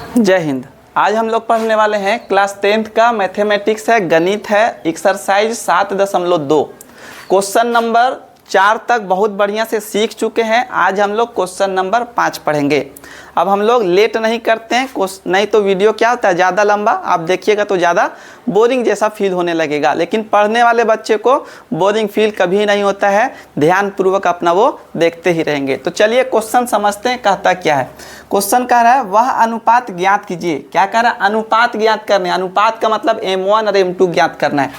जय हिंद। आज हम लोग पढ़ने वाले हैं क्लास 10th का मैथमेटिक्स है, गणित है, एक्सरसाइज 7.2। क्वेश्चन नंबर 4 तक बहुत बढ़िया से सीख चुके हैं। आज हम लोग क्वेश्चन नंबर 5 पढ़ेंगे। अब हम लोग लेट नहीं करते हैं, नहीं तो वीडियो क्या होता है ज़्यादा लंबा आप देखिएगा तो ज़्यादा बोरिंग जैसा फील होने लगेगा, लेकिन पढ़ने वाले बच्चे को बोरिंग फील कभी नहीं होता है। ध्यानपूर्वक अपना वो देखते ही रहेंगे। तो चलिए क्वेश्चन समझते हैं, कहता क्या है। क्वेश्चन कह रहा है वह अनुपात ज्ञात कीजिए। क्या कह रहा है? अनुपात ज्ञात करने। अनुपात का मतलब m1 और m2 ज्ञात करना है,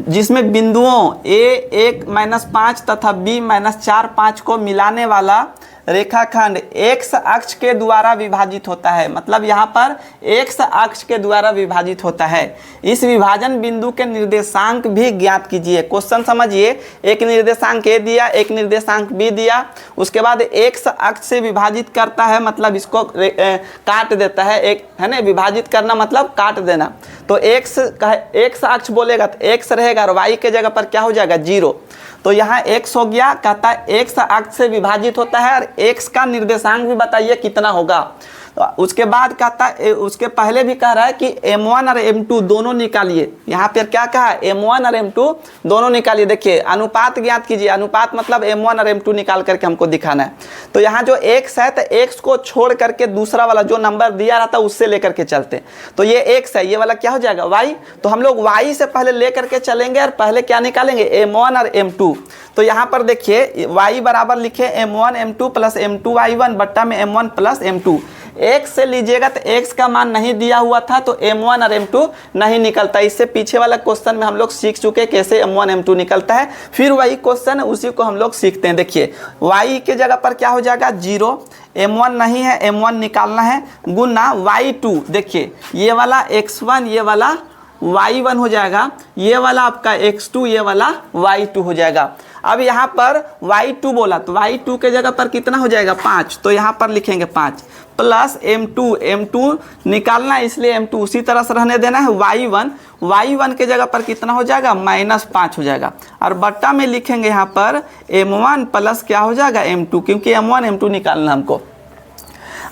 जिसमें बिंदुओं a1 - 5 तथा b - 4 5 को मिलाने वाला रेखाखंड x अक्ष के द्वारा विभाजित होता है। मतलब यहाँ पर x अक्ष के द्वारा विभाजित होता है। इस विभाजन बिंदु के निर्देशांक भी ज्ञात कीजिए। क्वेश्चन समझिए, एक निर्देशांक a दिया, एक निर्देशांक b दिया, उसके बाद x अक्ष से विभाजित करता है, मतलब इसको काट देता है। एक है ना, विभाजित करना मतलब काट देना। तो x अक्ष बोलेगा तो x रहेगा और y के जगह पर क्या हो जाएगा? 0। तो यहाँ x हो गया। कहता है x अक्ष से विभाजित होता है और x का निर्देशांक भी बताइए कितना होगा। तो उसके बाद कहता है, उसके पहले भी कह रहा है कि m1 और m2 दोनों निकालिए। यहाँ पर क्या कहा है? m1 और m2 दोनों निकालिए। देखिए अनुपात ज्ञात कीजिए। अनुपात मतलब m1 और m2 निकाल करके हमको दिखाना है। तो यहाँ जो x है तो x को छोड़ करके दूसरा वाला जो नंबर दिया रहता है उससे लेकर के चलते हैं। तो ये x है, ये वाला क्या हो जाएगा? y। तो हम लोग y से पहले लेकर के चलेंगे और पहले क्या निकालेंगे? m1 और m2। तो यहाँ पर देखिए y बराबर लिखे m1 m2 plus m2 y1 बट्टा में m1 प्लस m2। x से लीजिएगा तो x का मान नहीं दिया हुआ था तो m1 और m2 नहीं निकलता। इससे पीछे वाला क्वेश्चन में हम लोग सीख चुके कैसे m1 m2 निकलता है। फिर वही क्वेश्चन है, उसी को हम लोग सीखते हैं। देखिए y के जगह पर क्या हो जाएगा? 0। m1 नहीं है, m1 निकालना है, गुना y2। देखिए ये वाला x1, ये वाला y1 हो जाएगा, ये वाला आपका x2, ये वाला y2 हो जाएगा। अब यहाँ पर y2 बोला तो y2 के जगह पर कितना हो जाएगा? 5। तो यहाँ पर लिखेंगे 5 प्लस m2 निकालना है, इसलिए m2 उसी तरह से रहने देना है। y1 के जगह पर कितना हो जाएगा? -5 हो जाएगा। और बट्टा में लिखेंगे यहाँ पर m1 प्लस क्या हो जाएगा? m2, क्योंकि m1 m2 निकालना हमको।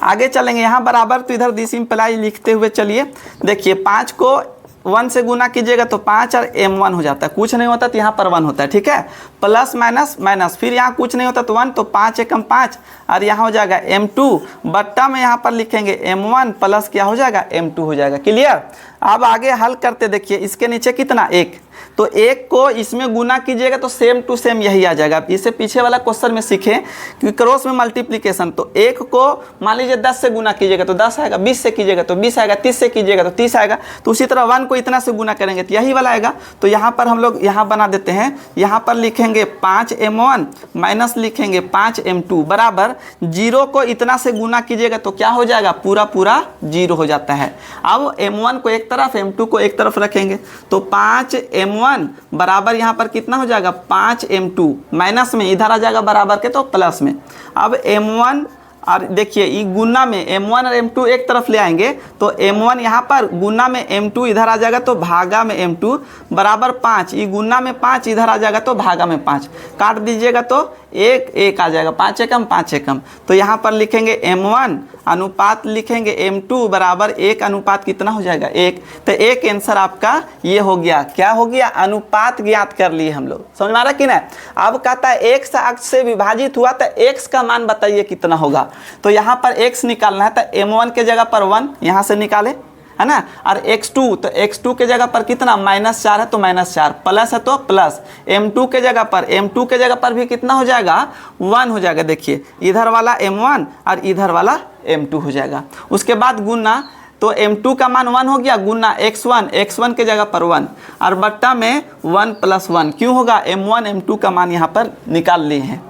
आगे चलेंगे, यहाँ बराबर तो इधर दिस इम्प्लाई लिखते हुए चलिए। देखिए 5 को 1 से गुना कीजिएगा तो 5 और m1 हो जाता है। कुछ नहीं होता तो यहाँ पर 1 होता है, ठीक है। प्लस माइनस, फिर यहाँ कुछ नहीं होता तो 1, तो 5 एकम 5 और यहाँ हो जाएगा m2 बट्टा में यहाँ पर लिखेंगे m1 प्लस क्या हो जाएगा? m2 हो जाएगा। क्लियर। अब आगे हल करते देखिए, इसके नीचे कितना? 1। तो 1 को इसमें गुना कीजिएगा तो सेम टू सेम यही आ जाएगा। इससे पीछे वाला क्वेश्चन में सीखे कि क्रॉस में मल्टीप्लिकेशन। तो 1 को मान लीजिए 10 से गुना कीजिएगा तो 10 आएगा, 20 से कीजिएगा तो 20 आएगा, 30 से कीजिएगा तो 30 आएगा। तो उसी तरह 1 को इतना से गुना करेंगे तो यही वाला आएगा। तो यहाँ पर हम लोग यहाँ बना देते हैं, यहाँ पर लिखेंगे 5m1 माइनस लिखेंगे 5m2 बराबर 0 को इतना से गुना कीजिएगा तो क्या हो जाएगा? पूरा 0 हो जाता है। अब m1 को एक तरफ, m2 को एक तरफ रखेंगे तो 5m1 बराबर यहाँ पर कितना हो जाएगा? 5m2 माइनस में इधर आ जाएगा बराबर के तो प्लस में। अब m1 और देखिए ये गुना में m1 और m2 एक तरफ ले आएंगे तो m1 यहाँ पर गुना में m2 इधर आ जाएगा तो भागा में m2 बराबर 5। ये गुना में 5 इधर आ जाएगा तो भागा में 5। काट दीजिएगा तो 1 आ जाएगा, 5 एकम 5 एकम। तो यहाँ पर लिखेंगे m1 अनुपात लिखेंगे m2 बराबर 1 अनुपात कितना हो जाएगा? 1। तो एक आंसर आपका ये हो गया। क्या हो गया? अनुपात ज्ञात कर लिए हम लोग। समझ में आ रहा कि नहीं? अब कहता है x अक्ष से विभाजित हुआ तो x का मान बताइए कितना होगा। तो यहाँ पर x निकालना है तो m1 के जगह पर 1 यहाँ से निकाले, है ना। और x2 तो x2 के जगह पर कितना? -4 है तो -4, प्लस है तो प्लस। m2 के जगह पर भी कितना हो जाएगा? 1 हो जाएगा। देखिए इधर वाला m1 और इधर वाला m2 हो जाएगा। उसके बाद गुना, तो m2 का मान 1 हो गया, गुना x1 के जगह पर 1 और बट्टा में 1 + 1। क्यों होगा? m1 m2 का मान यहाँ पर निकाल लिए हैं।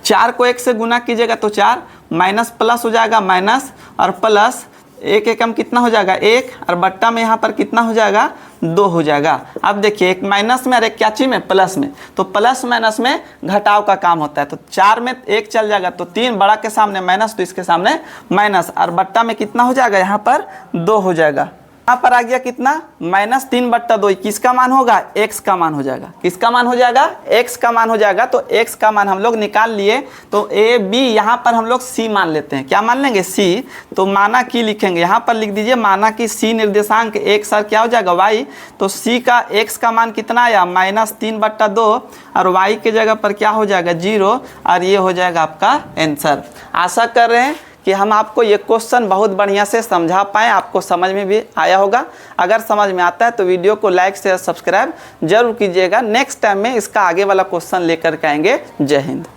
4 को 1 से गुना कीजिएगा तो 4 माइनस प्लस हो जाएगा माइनस और प्लस 1 एकम कितना हो जाएगा? 1 और बट्टा में यहाँ पर कितना हो जाएगा? 2 हो जाएगा। अब देखिए एक माइनस में और एक क्या चीज में? प्लस में। तो प्लस माइनस में घटाव का काम होता है। तो 4 में 1 चल जाएगा तो 3 बड़ा के सामने माइनस तो इसके सामने माइनस और बट्टा में कितना हो जाएगा? यहाँ पर 2 हो जाएगा। यहाँ पर आ गया कितना -3/2, किसका मान होगा, x का मान हो जाएगा। किसका मान हो जाएगा, x का मान हो जाएगा। तो x का मान हम लोग निकाल लिए। तो a b यहाँ पर हम लोग c मान लेते हैं। क्या मान लेंगे, c। तो माना कि लिखेंगे, यहाँ पर लिख दीजिए माना कि c निर्देशांक x और क्या हो जाएगा y। तो c का x का मान कितना आया -3/2 और y के जगह पर क्या हो जाएगा 0 और ये हो जाएगा आपका आंसर। आशा कर रहे हैं कि हम आपको ये क्वेश्चन बहुत बढ़िया से समझा पाएँ, आपको समझ में भी आया होगा। अगर समझ में आता है तो वीडियो को लाइक शेयर सब्सक्राइब जरूर कीजिएगा। नेक्स्ट टाइम में इसका आगे वाला क्वेश्चन लेकर के आएंगे। जय हिंद।